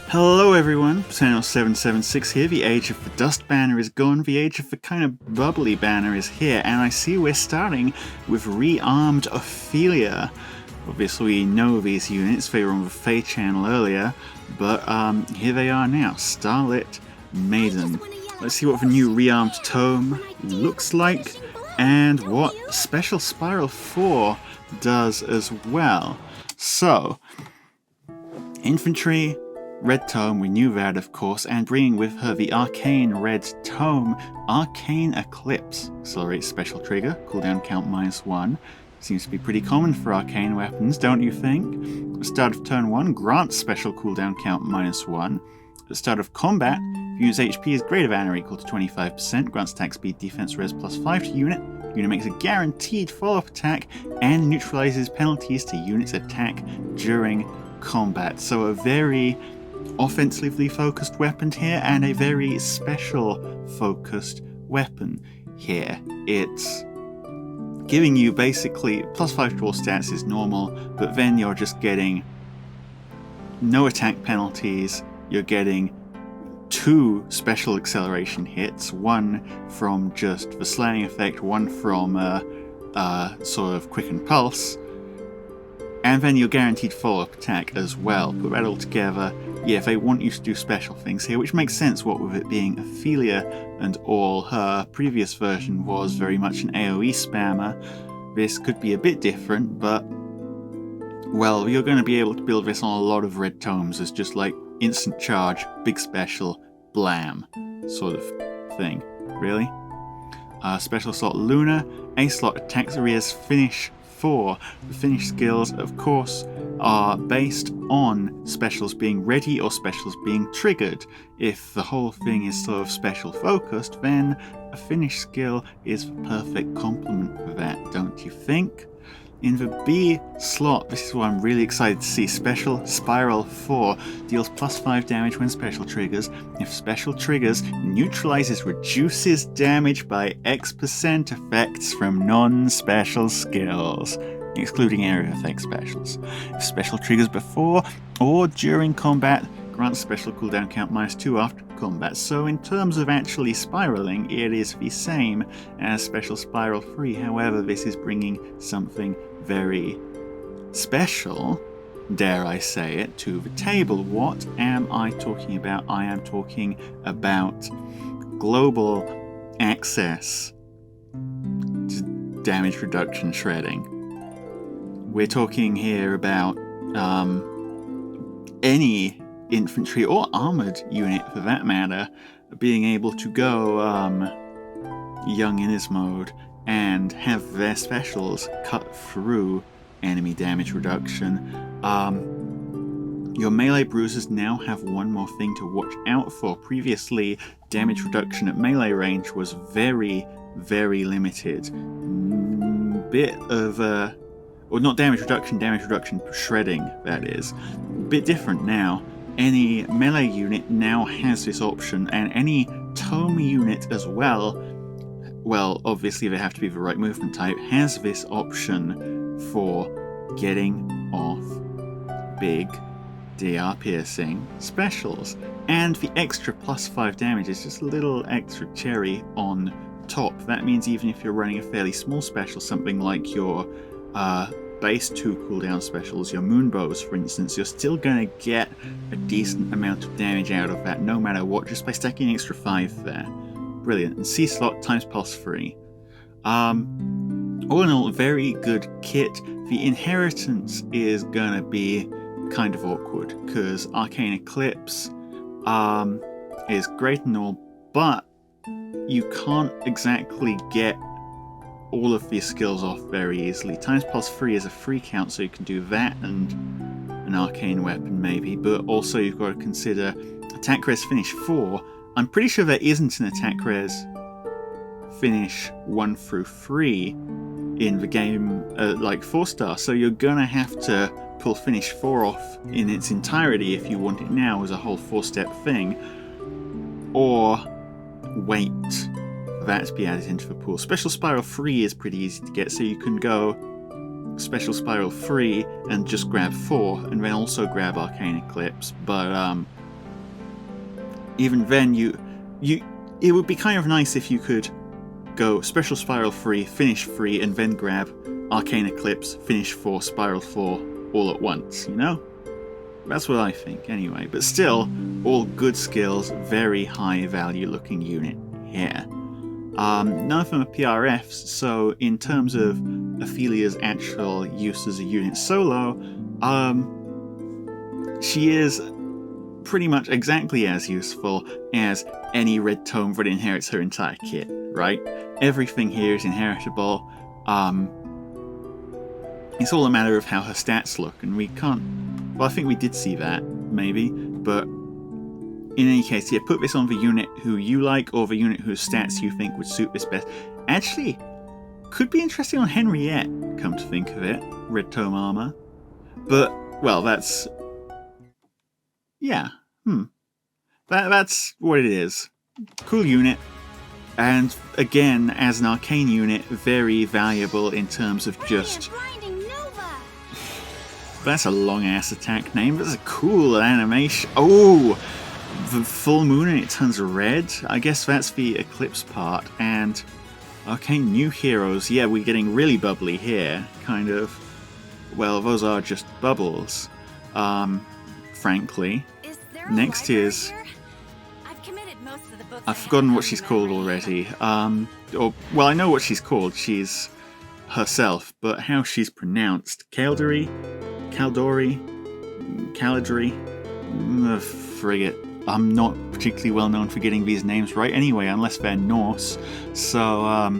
Hello everyone, Channel776 here. The Age of the Dust banner is gone, the Age of the kind of bubbly banner is here, and I see we're starting with rearmed Ophelia. Obviously we know these units, they were on the FEH Channel earlier, but here they are now, Starlit, Maiden. Let's see what the new rearmed tome looks like, and what Special Spiral 4 does as well. So, infantry, red tome, we knew that of course, and bringing with her the arcane red tome, Arcane Eclipse. Accelerates special trigger, cooldown count -1. Seems to be pretty common for arcane weapons, don't you think? At the start of turn 1, grants special cooldown count -1. At the start of combat, if unit's HP is greater than or equal to 25%, grants attack speed, defense, res +5 to unit. Unit makes a guaranteed follow-up attack and neutralizes penalties to unit's attack during combat. So a very offensively focused weapon here, and a very special focused weapon here. It's giving you basically +5 to all stats is normal, but then you're just getting no attack penalties. You're getting 2 special acceleration hits, one from just the slaying effect, one from sort of quicken pulse, and then your guaranteed follow-up attack as well. Put that all together, yeah, they want you to do special things here, which makes sense, what with it being Ophelia and all. Her previous version was very much an AoE spammer. This could be a bit different, but, well, you're going to be able to build this on a lot of red tomes as just like instant charge, big special, blam, sort of thing, really. Special slot Luna, A slot attacks areas finish 4. The finish skills, of course, are based on specials being ready or specials being triggered. If the whole thing is sort of special focused, then a finish skill is the perfect complement for that, don't you think? In the B slot, this is what I'm really excited to see. Special Spiral 4 deals +5 damage when special triggers. If special triggers, neutralizes reduces damage by X% effects from non-special skills, excluding area effect specials. If special triggers before or during combat, grants special cooldown count -2 after combat. So in terms of actually spiraling, it is the same as Special Spiral 3. However, this is bringing something very special, dare I say it, to the table. What am I talking about? I am talking about global access to damage reduction shredding. We're talking here about any infantry or armored unit for that matter being able to go young in his mode and have their specials cut through enemy damage reduction. Your melee bruisers now have one more thing to watch out for. Previously, damage reduction at melee range was very, very limited. Bit of or not damage reduction shredding, that is. Bit different now. Any melee unit now has this option, and any tome unit as well, obviously they have to be the right movement type, has this option for getting off big DR piercing specials. And the extra +5 damage is just a little extra cherry on top. That means even if you're running a fairly small special, something like your base 2 cooldown specials, your moonbows for instance, you're still going to get a decent amount of damage out of that no matter what, just by stacking an extra 5 there. Brilliant. And C slot times +3. All in all, very good kit. The inheritance is going to be kind of awkward, because Arcane Eclipse is great and all, but you can't exactly get all of these skills off very easily. Times +3 is a free count, so you can do that and an arcane weapon maybe, but also you've got to consider attack res finish 4. I'm pretty sure there isn't an attack res finish 1 through 3 in the game, like 4-star, so you're gonna have to pull finish 4 off in its entirety if you want it now as a whole 4-step thing, or wait that to be added into the pool. Special Spiral 3 is pretty easy to get, so you can go Special Spiral 3 and just grab 4, and then also grab Arcane Eclipse, but even then, it would be kind of nice if you could go Special Spiral 3, Finish 3, and then grab Arcane Eclipse, Finish 4, Spiral 4 all at once, you know? That's what I think, anyway. But still, all good skills, very high value looking unit here. None of them are PRFs, so in terms of Ophelia's actual use as a unit solo, she is pretty much exactly as useful as any red tome that inherits her entire kit, right? Everything here is inheritable. It's all a matter of how her stats look, and we can't... Well, I think we did see that, maybe, but in any case, yeah, put this on the unit who you like, or the unit whose stats you think would suit this best. Actually, could be interesting on Henriette, come to think of it, red tome armor. But, well, that's... yeah, That's what it is. Cool unit. And again, as an arcane unit, very valuable in terms of just... That's a long-ass attack name. That's a cool animation. Oh! The full moon and it turns red? I guess that's the eclipse part. And... okay, new heroes. Yeah, we're getting really bubbly here. Kind of... well, those are just bubbles. Frankly. Next is... I've forgotten what she's called already. Well, I know what she's called. She's herself, but how she's pronounced. Caeldori? Caeldori? Frigate. I'm not particularly well known for getting these names right anyway, unless they're Norse. So,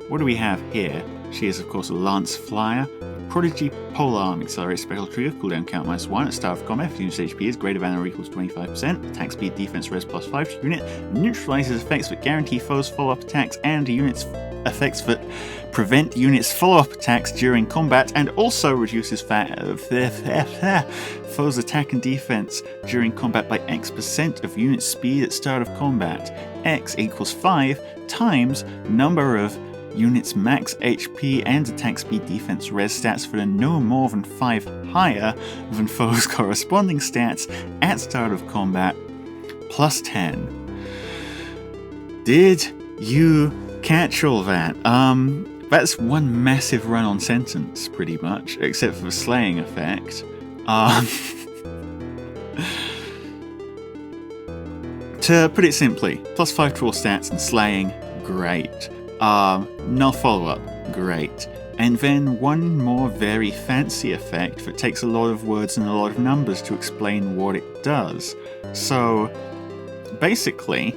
what do we have here? She is, of course, a Lance Flyer. Prodigy Polearm accelerates special trigger, cooldown count -1 at start of combat. If unit's HP is greater than or equals 25%, attack speed, defense, res +5 to unit, neutralizes effects that guarantee foes follow-up attacks and units effects that prevent units follow-up attacks during combat, and also reduces foes attack and defense during combat by X% of unit speed at start of combat. X equals 5 times number of units max HP and attack speed, defense, res stats that are no more than 5 higher than foes' corresponding stats at start of combat, plus 10. Did you catch all that? That's one massive run-on sentence, pretty much, except for the slaying effect. To put it simply, plus 5 to all stats and slaying, great. Null follow-up, great. And then one more very fancy effect that takes a lot of words and a lot of numbers to explain what it does. So, basically,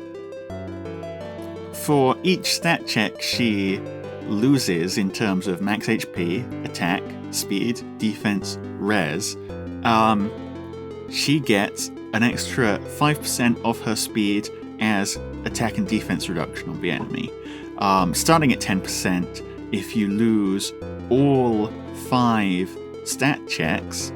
for each stat check she loses in terms of max HP, attack, speed, defense, res, she gets an extra 5% of her speed as attack and defense reduction on the enemy. Starting at 10%, if you lose all 5 stat checks,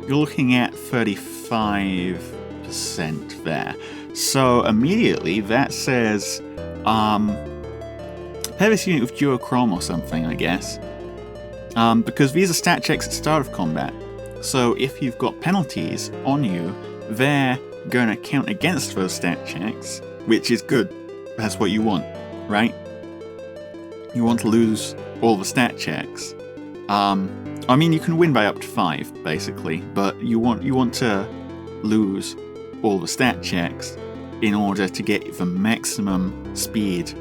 you're looking at 35% there. So immediately that says, pair this unit with duochrome or something, I guess. Because these are stat checks at start of combat. So if you've got penalties on you, they're going to count against those stat checks, which is good. That's what you want, right? You want to lose all the stat checks. I mean, you can win by up to 5, basically, but you want to lose all the stat checks in order to get the maximum speed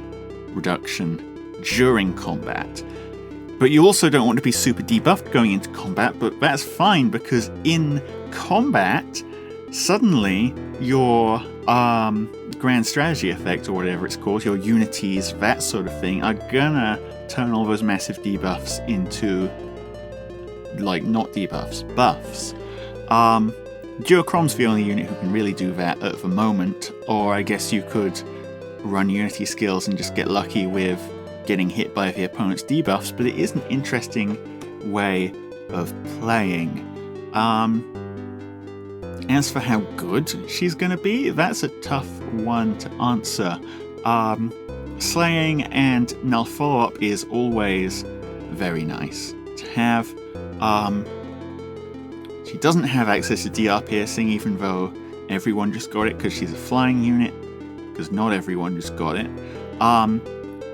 reduction during combat. But you also don't want to be super debuffed going into combat, but that's fine because in combat, suddenly your grand strategy effect or whatever it's called, your unities, that sort of thing, are gonna turn all those massive debuffs into, like, not debuffs, buffs. Duochrome's the only unit who can really do that at the moment, or I guess you could run unity skills and just get lucky with getting hit by the opponent's debuffs, but it is an interesting way of playing. As for how good she's going to be, that's a tough one to answer. Slaying and null follow-up is always very nice to have. She doesn't have access to DR piercing, even though everyone just got it because she's a flying unit, because not everyone just got it.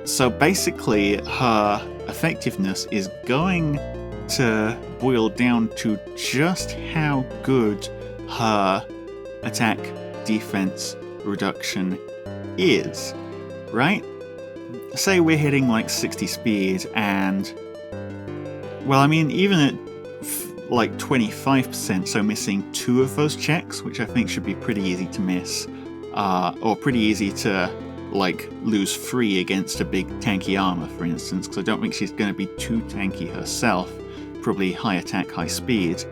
So basically, her effectiveness is going to boil down to just how good her attack defense reduction is, right? Say we're hitting like 60 speed and, well, I mean, even at like 25%, so missing 2 of those checks, which I think should be pretty easy to miss, or pretty easy to like lose 3 against a big tanky armor, for instance, because I don't think she's going to be too tanky herself, probably high attack, high speed.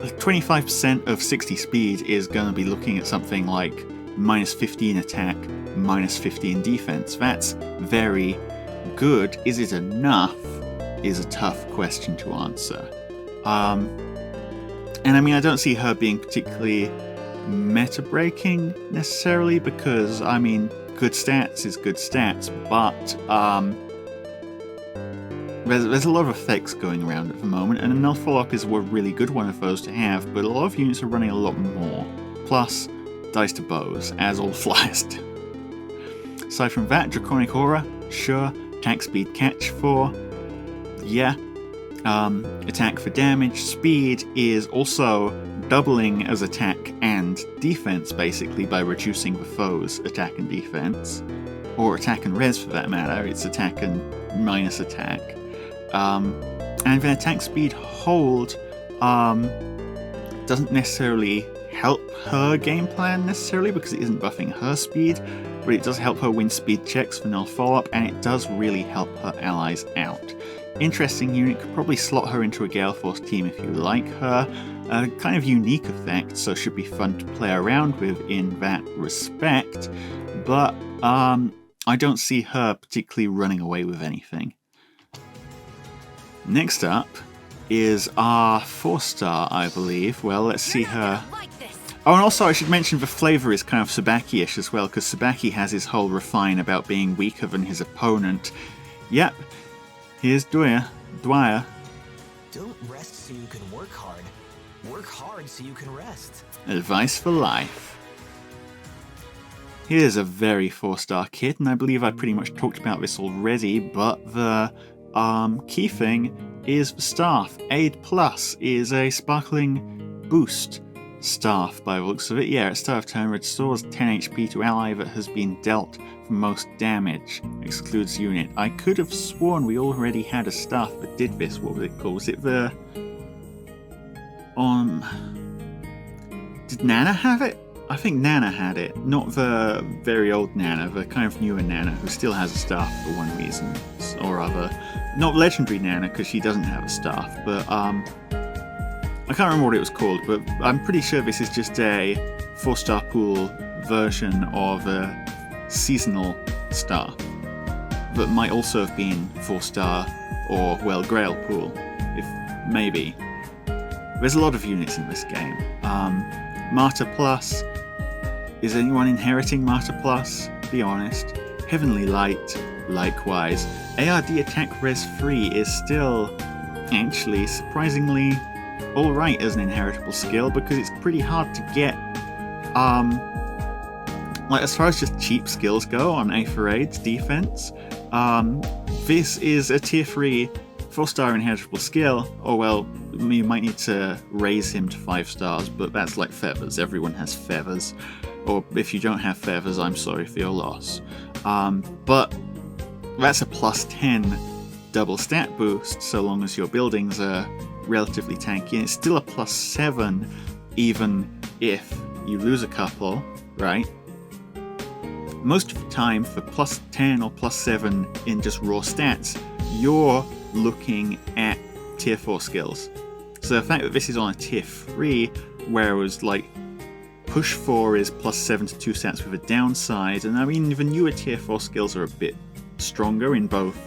25% of 60 speed is going to be looking at something like minus 15 attack, minus 15 defense. That's very good. Is it enough? Is a tough question to answer. And I mean, I don't see her being particularly meta-breaking necessarily, because, I mean, good stats is good stats, but there's a lot of effects going around at the moment, and a null follow-up is a really good one of those to have, but a lot of units are running a lot more. Plus, dice to bows, as all flyers do. Aside from that, Draconic Aura, sure. Attack speed catch 4, yeah. Attack for damage. Speed is also doubling as attack and defense, basically, by reducing the foe's attack and defense. Or attack and res, for that matter. It's attack and minus attack. And then attack speed hold doesn't necessarily help her game plan necessarily, because it isn't buffing her speed, but it does help her win speed checks for null follow-up, and it does really help her allies out. Interesting unit, could probably slot her into a Gale Force team if you like her. A kind of unique effect, so should be fun to play around with in that respect, but I don't see her particularly running away with anything. Next up is our 4-star, I believe. Well, let's see her. Oh, and also I should mention the flavour is kind of Sabaki-ish as well, because Sabaki has his whole refine about being weaker than his opponent. Yep, here's Dwyer. Don't rest so you can work hard. Work hard so you can rest. Advice for life. Here's a very 4-star kit, and I believe I pretty much talked about this already, but the key thing is the staff. Aid Plus is a sparkling boost staff by the looks of it. Yeah, at start of turn, restores 10 HP to ally that has been dealt for most damage. Excludes unit. I could have sworn we already had a staff that did this. What was it called? Was it the... Did Nana have it? I think Nana had it. Not the very old Nana, the kind of newer Nana who still has a staff for one reason or other. Not legendary Nana, because she doesn't have a staff, but I can't remember what it was called, but I'm pretty sure this is just a 4-star pool version of a seasonal staff that might also have been 4-star or, well, Grail pool, if maybe. There's a lot of units in this game. Martyr Plus. Is anyone inheriting Martyr Plus? Be honest. Heavenly Light, likewise. ARD attack res 3 is still actually surprisingly alright as an inheritable skill, because it's pretty hard to get, like as far as just cheap skills go on Aether Aid's defense. This is a tier 3 4-star inheritable skill, or well, you might need to raise him to 5 stars, but that's like feathers. Everyone has feathers. Or if you don't have feathers, I'm sorry for your loss. But that's a plus 10 double stat boost, so long as your buildings are relatively tanky. And it's still a plus 7, even if you lose a couple, right? Most of the time, for plus 10 or plus 7 in just raw stats, you're looking at tier 4 skills. So the fact that this is on a tier 3, whereas like push 4 is plus 7 to 2 stats with a downside, and I mean the newer tier 4 skills are a bit stronger in both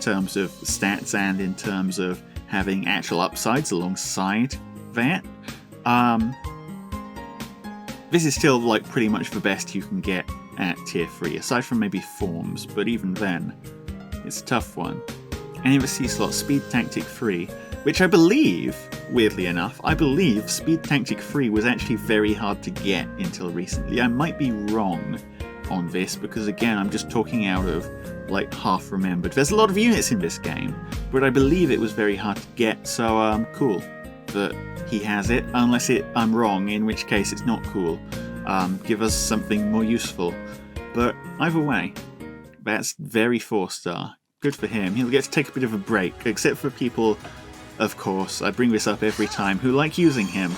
terms of stats and in terms of having actual upsides alongside that. This is still like pretty much the best you can get at tier 3, aside from maybe forms, but even then, it's a tough one. And in the C slot, Speed Tactic 3, which I believe weirdly enough. I believe Speed Tactic 3 was actually very hard to get until recently. I might be wrong on this, because again, I'm just talking out of like half remembered. There's a lot of units in this game, but I believe it was very hard to get, so cool that he has it, unless I'm wrong, in which case it's not cool. Give us something more useful. But either way, that's very 4-star. Good for him. He'll get to take a bit of a break, except for people, of course, I bring this up every time, who like using him.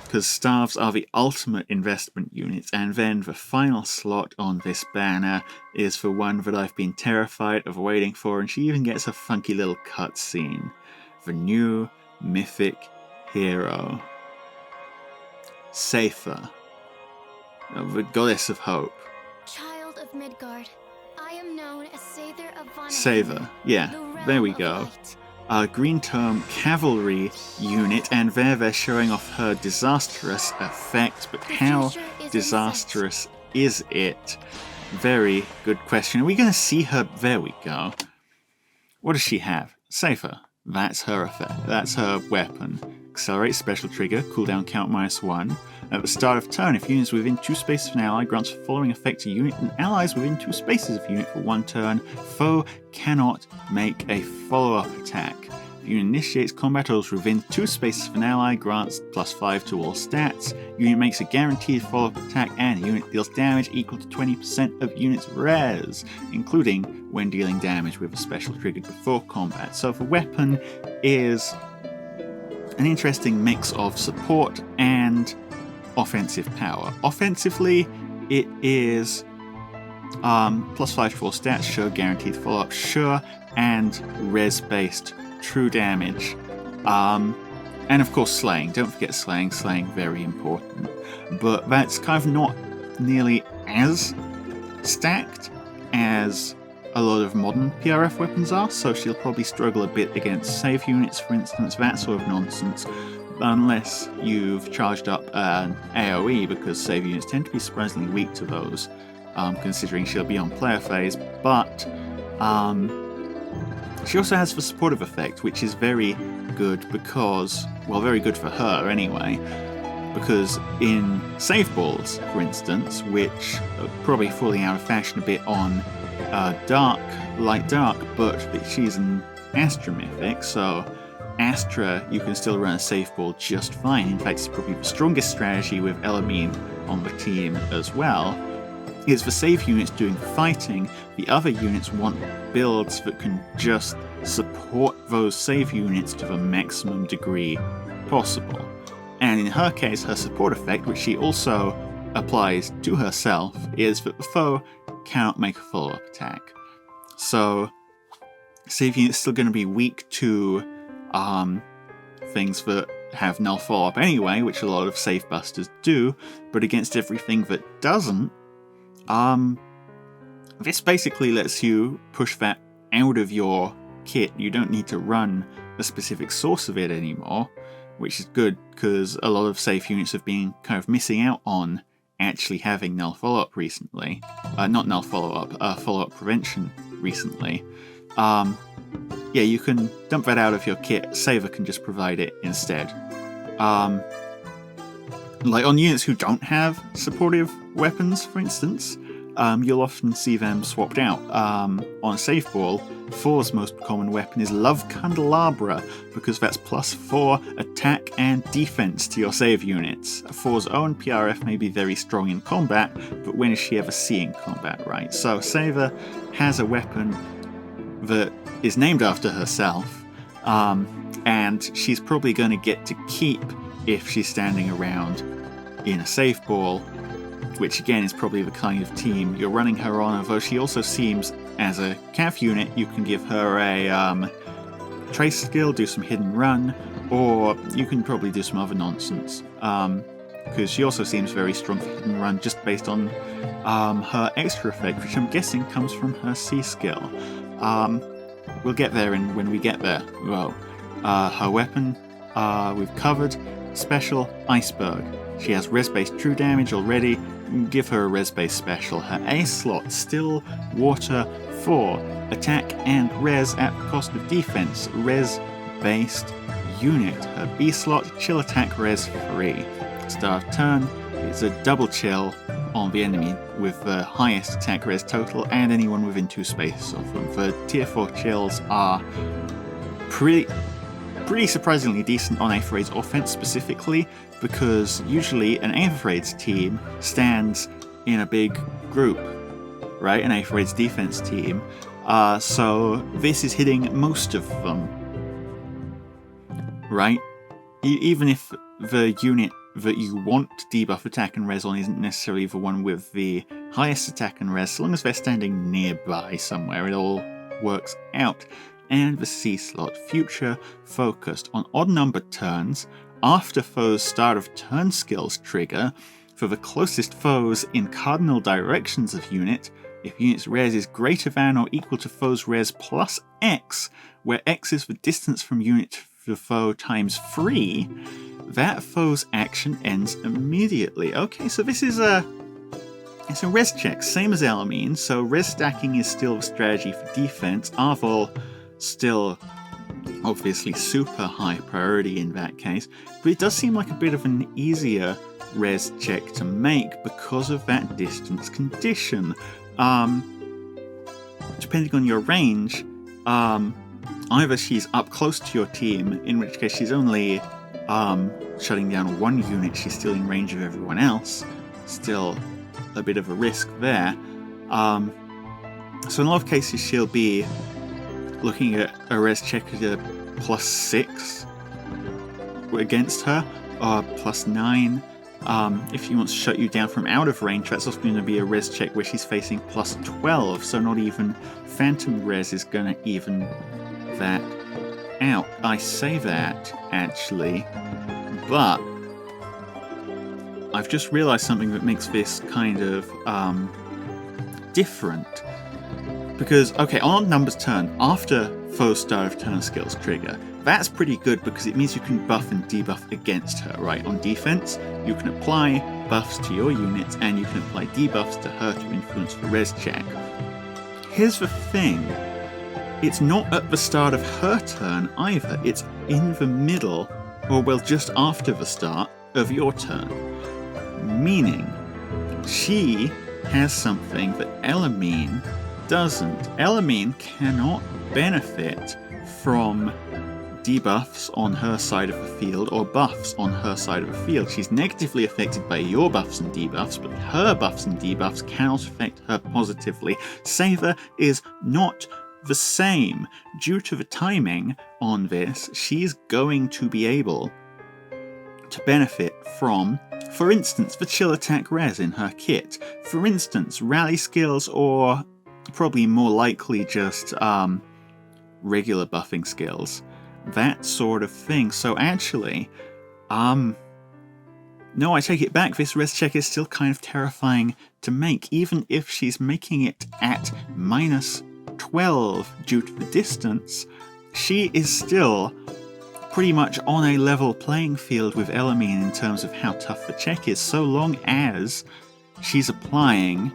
Because staves are the ultimate investment units, and then the final slot on this banner is for one that I've been terrified of waiting for, and she even gets a funky little cutscene. The new mythic hero, Seiðr, the goddess of hope. Child of Midgard, I am known as Seiðr of Vanaheim. Seiðr, yeah, there we go. Green Tome Cavalry unit, and there they're showing off her disastrous effect, but how disastrous is it? Very good question. Are we going to see her? There we go. What does she have? Seiðr. That's her effect. That's her weapon. Accelerate special trigger, cooldown count -1. At the start of turn, if units within 2 spaces of an ally, grants the following effect to unit and allies within 2 spaces of unit for 1 turn. Foe cannot make a follow-up attack. If unit initiates combat or is within 2 spaces of an ally, grants +5 to all stats. Unit makes a guaranteed follow-up attack, and the unit deals damage equal to 20% of unit's res, including when dealing damage with a special trigger before combat. So the weapon is an interesting mix of support and offensive power. Offensively, it is +5 to all stats, sure, guaranteed follow-up, sure, and res-based true damage. And of course slaying. Don't forget slaying. Slaying, very important. But that's kind of not nearly as stacked as a lot of modern PRF weapons are, so she'll probably struggle a bit against save units, for instance, that sort of nonsense, unless you've charged up an AoE, because save units tend to be surprisingly weak to those, considering she'll be on player phase. But she also has the supportive effect, which is very good because, well, very good for her anyway, because in save balls, for instance, which are probably falling out of fashion a bit on light dark, but she's an Astra mythic, so Astra, you can still run a safe ball just fine. In fact, it's probably the strongest strategy with Elamine on the team as well. It's the save units doing the fighting. The other units want builds that can just support those save units to the maximum degree possible. And in her case, her support effect, which she also applies to herself, is that the foe cannot make a follow-up attack. So, save units still going to be weak to things that have null follow-up anyway, which a lot of save busters do, but against everything that doesn't, this basically lets you push that out of your kit. You don't need to run a specific source of it anymore, which is good, because a lot of safe units have been kind of missing out on actually having null follow-up recently. Not null follow-up, follow-up prevention recently. Yeah, you can dump that out of your kit. Seiðr can just provide it instead. Like on units who don't have supportive weapons, for instance, you'll often see them swapped out. On a safe ball, Thor's most common weapon is Love Candelabra, because that's +4 attack and defense to your save units. Thor's own PRF may be very strong in combat, but when is she ever seeing combat, right? So Seiðr has a weapon that is named after herself, and she's probably going to get to keep if she's standing around in a safe ball, which again is probably the kind of team you're running her on, although she also seems, as a CAF unit, you can give her a trace skill, do some hidden run, or you can probably do some other nonsense, because she also seems very strong for hidden run just based on her extra effect, which I'm guessing comes from her C skill. We'll get there when we get there. Well, her weapon, we've covered. Special, Iceberg. She has res-based true damage already. Give her a res-based special. Her A slot, Still Water 4. Attack and res at the cost of defense. Res-based unit. Her B slot, chill attack res 3. Start of turn, it's a double chill on the enemy with the highest attack res total and anyone within 2 spaces of them. The tier 4 chills are pretty surprisingly decent on Aether Raid's offense specifically, because usually an Aether Raid's team stands in a big group, right? An Aether Raid's defense team. So this is hitting most of them, right? Even if the unit that you want to debuff attack and res on isn't necessarily the one with the highest attack and res, so long as they're standing nearby somewhere, it all works out. And the C slot, future focused on odd numbered turns after foes' start of turn skills trigger for the closest foes in cardinal directions of unit. If unit's res is greater than or equal to foe's res plus X, where X is the distance from unit to the foe times 3, that foe's action ends immediately. Okay, so this is it's a res check, same as Elamine, so res stacking is still the strategy for defense. Arval still obviously super high priority in that case, but it does seem like a bit of an easier res check to make because of that distance condition. Depending on your range, either she's up close to your team, in which case she's only shutting down one unit, she's still in range of everyone else, still a bit of a risk there. So in a lot of cases she'll be looking at a res check at a +6 against her, or +9. If she wants to shut you down from out of range, that's also going to be a res check where she's facing +12, so not even phantom res is going to even that out. I say that, actually, but I've just realised something that makes this kind of different. Because, okay, on odd numbers turn, after foe's start of turn skills trigger, that's pretty good because it means you can buff and debuff against her, right? On defense, you can apply buffs to your units and you can apply debuffs to her to influence the res check. Here's the thing. It's not at the start of her turn either. It's in the middle, or well, just after the start of your turn. Meaning, she has something that Elamine doesn't. Elamine cannot benefit from debuffs on her side of the field or buffs on her side of the field. She's negatively affected by your buffs and debuffs, but her buffs and debuffs cannot affect her positively. Seiðr is not the same. Due to the timing on this, she's going to be able to benefit from, for instance, the chill attack res in her kit. For instance, rally skills, or probably more likely just regular buffing skills. That sort of thing. So actually, no, I take it back. This res check is still kind of terrifying to make, even if she's making it at -12 due to the distance. She is still pretty much on a level playing field with Elamine in terms of how tough the check is, so long as she's applying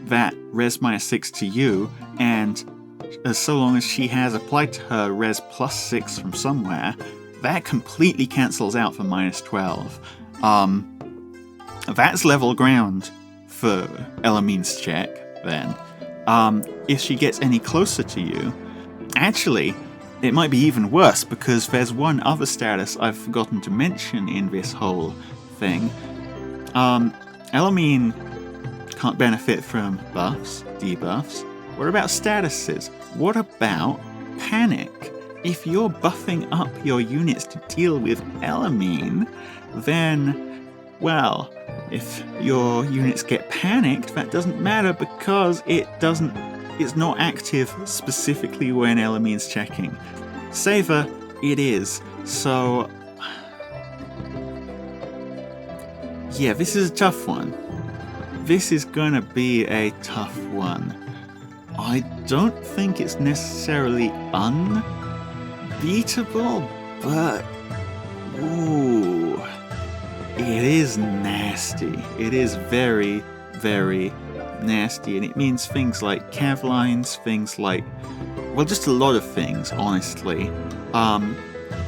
that res -6 to you, and so long as she has applied to her res +6 from somewhere, that completely cancels out for -12. That's level ground for Elamine's check, then. If she gets any closer to you, actually, it might be even worse, because there's one other status I've forgotten to mention in this whole thing. Elamine can't benefit from buffs, debuffs. What about statuses? What about panic? If you're buffing up your units to deal with Elamine, then, well, if your units get panicked, that doesn't matter because it's not active specifically when Elamine's checking. Seiðr, it is. So, yeah, this is a tough one. This is gonna be a tough one. I don't think it's necessarily unbeatable, but ooh, it is nasty. It is very, very nasty, and it means things like cav lines, things like, well, just a lot of things, honestly.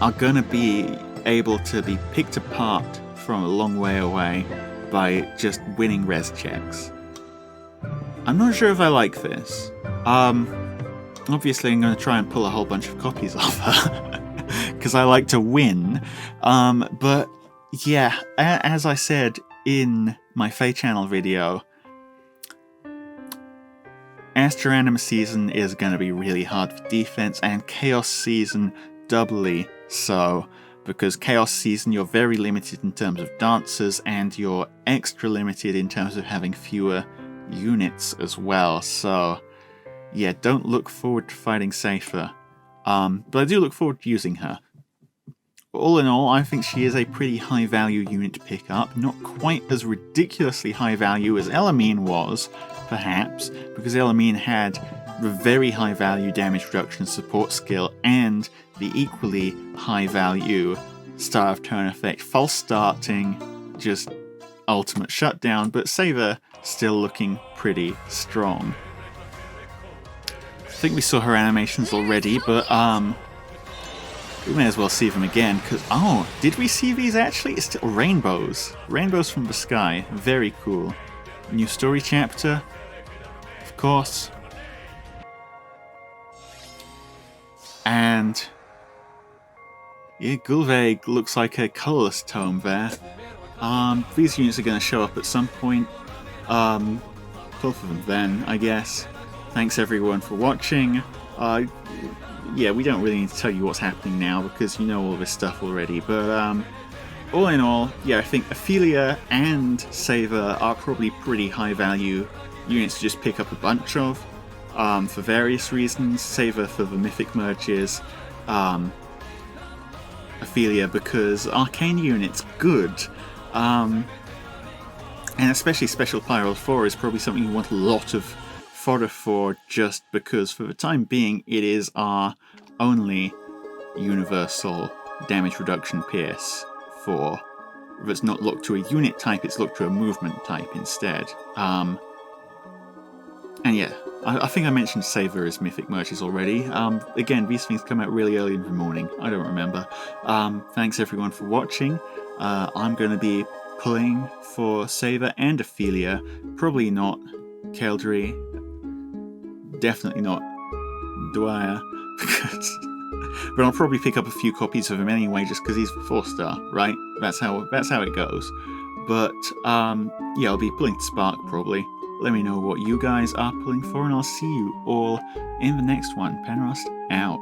are gonna be able to be picked apart from a long way away by just winning res checks. I'm not sure if I like this. Obviously I'm going to try and pull a whole bunch of copies off her, because I like to win. But yeah, as I said in my FEH Channel video, Astra Anima season is going to be really hard for defense, and Chaos season doubly so, because Chaos season you're very limited in terms of dancers, and you're extra limited in terms of having fewer units as well. So yeah, don't look forward to fighting Seiðr, but I do look forward to using her. All in all, I think she is a pretty high value unit to pick up, not quite as ridiculously high value as Elamine was, perhaps, because Elamine had the very high value damage reduction support skill and the equally high value start of turn effect, false starting, just ultimate shutdown, but Seiðr still looking pretty strong. I think we saw her animations already, but we may as well see them again, because, oh, did we see these actually? It's still rainbows. Rainbows from the sky. Very cool. New story chapter, of course. And yeah, Gulveig looks like a colourless tome there. These units are going to show up at some point. Both of them then, I guess. Thanks everyone for watching. Yeah, we don't really need to tell you what's happening now because you know all this stuff already, but all in all, yeah, I think Ophelia and Seiðr are probably pretty high value units to just pick up a bunch of, for various reasons. Seiðr for the mythic merges, Ophelia because arcane units good, and especially Special Pyro 4 is probably something you want a lot of fodder for, just because for the time being it is our only universal damage reduction pierce for that's not locked to a unit type, it's locked to a movement type instead. And yeah, I think I mentioned Seiðr as mythic merges already. Again, these things come out really early in the morning, I don't remember. Thanks everyone for watching. I'm going to be pulling for Seiðr and Ophelia, probably not Caeldori, definitely not Dwyer, but I'll probably pick up a few copies of him anyway, just because he's 4-star, right? That's how it goes. But yeah, I'll be pulling Spark probably. Let me know what you guys are pulling for, and I'll see you all in the next one. Penrost out.